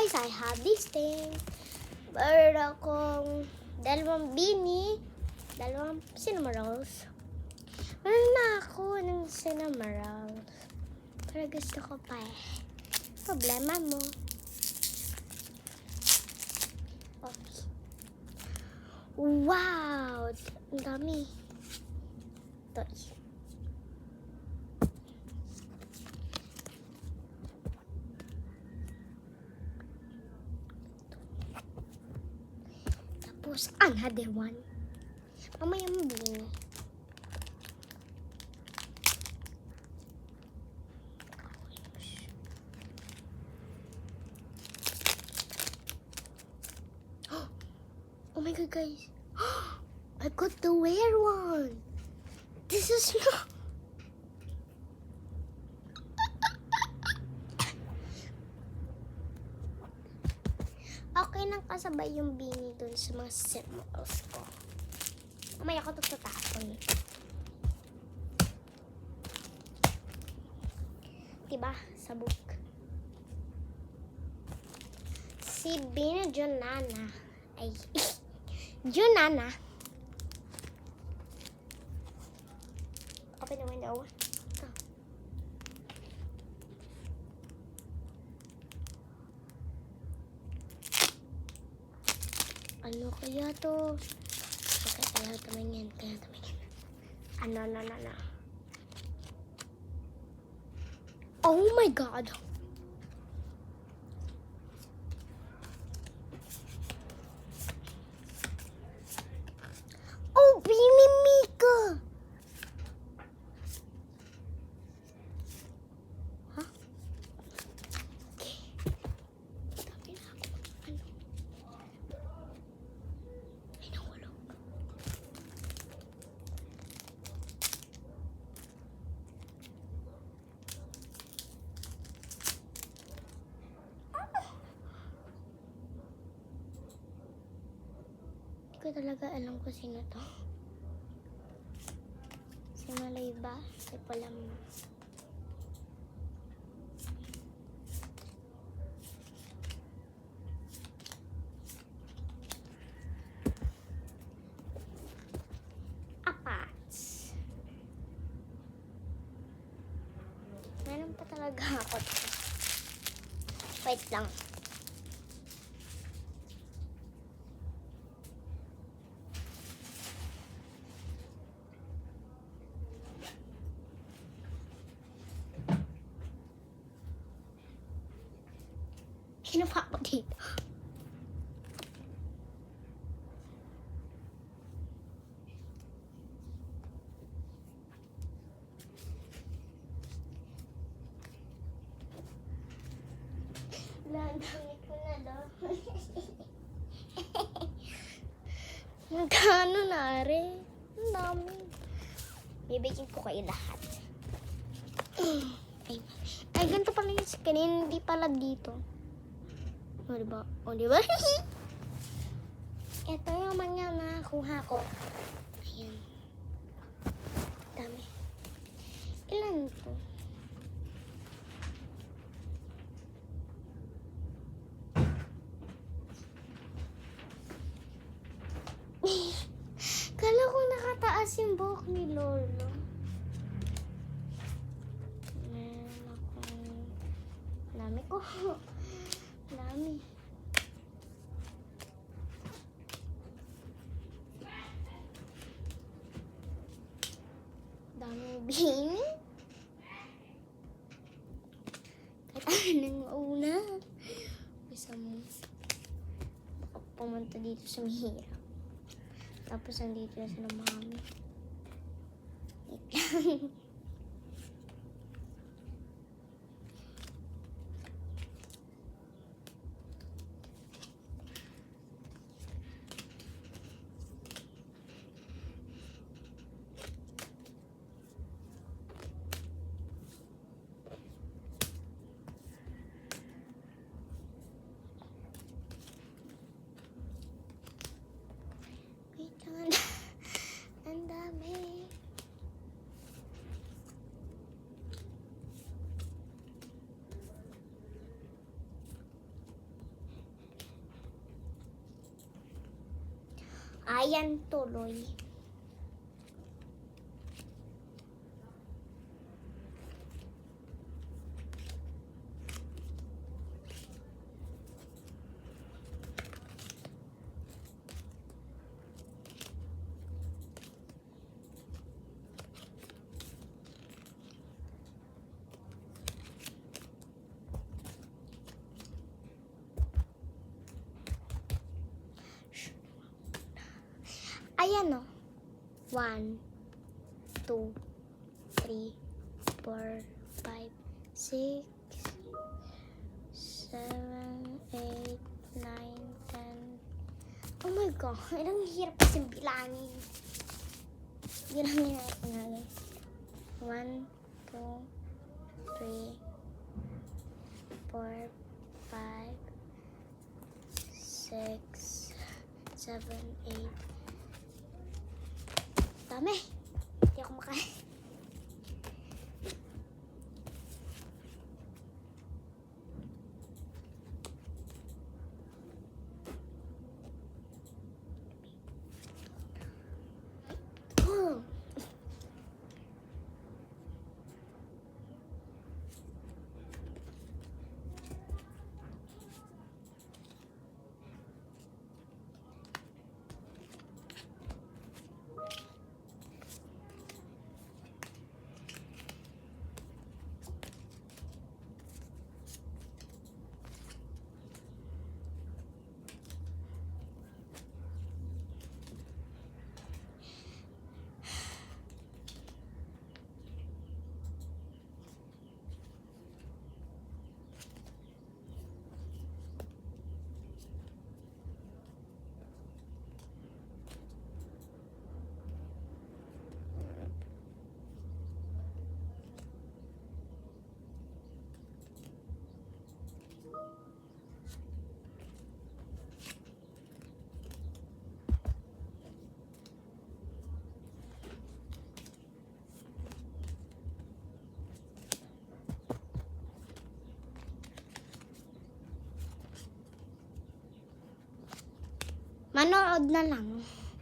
guys, I have this thing. Meron akong dalawang beanie, dalawang cinnamon rolls. Meron na ako ng cinnamon rolls. Pero gusto ko pa eh. Problema mo. Okay. Wow! Ang dami. Ito eh. Tapos, another one. Mamaya mo bini. Oh my god, guys. I got the wear one. This is not... Okay nang kasabay yung beanie dun sa mga symbols ko. Mamaya ko ito tatapon. Diba? Sabog. Si Bina Jonana. Ay. Jonana. Open the window. Go. Ano kaya to? Okay, kaya tumingin. Ano. Oh my god. Oh, Beanie Mika. Huh? Okay. Sabi na ako. Ano? Ay, nahulog. Hindi ko talaga alam kung sino to. Si Malay ba? Si Palam. Apats. Meron pa talaga ako. Wait lang. Kinuha ko dito. Nagamit ko na daw. Magkano na rin? Ang dami. Bibigyan ko kayo lahat. Ay, ganito pala yung skin. Hindi pala dito. O, diba? Ito yung mga nakakuha ko. Ayan. Dami. Ilan ito? Kala ko nakataas yung buhok ni Lolo. Meron akong... Dami ko. Dami. Dami bini. Kahit anong mauna. Bisa mo. Baka pumunta dito sa mahirap. Tapos nandito na sila mami. Wait lang. Ang dami. Ayan tuloy. Ayan o. 1, 2, 3, 4, 5, 6, 7, 8, 9, 10. Oh my God, ilang hirap kasi bilangin. Bilangin natin. 1, 2, 3, 4, 5, 6, 7, 8. Dami. Hindi ako makain. Oh. Manood na lang.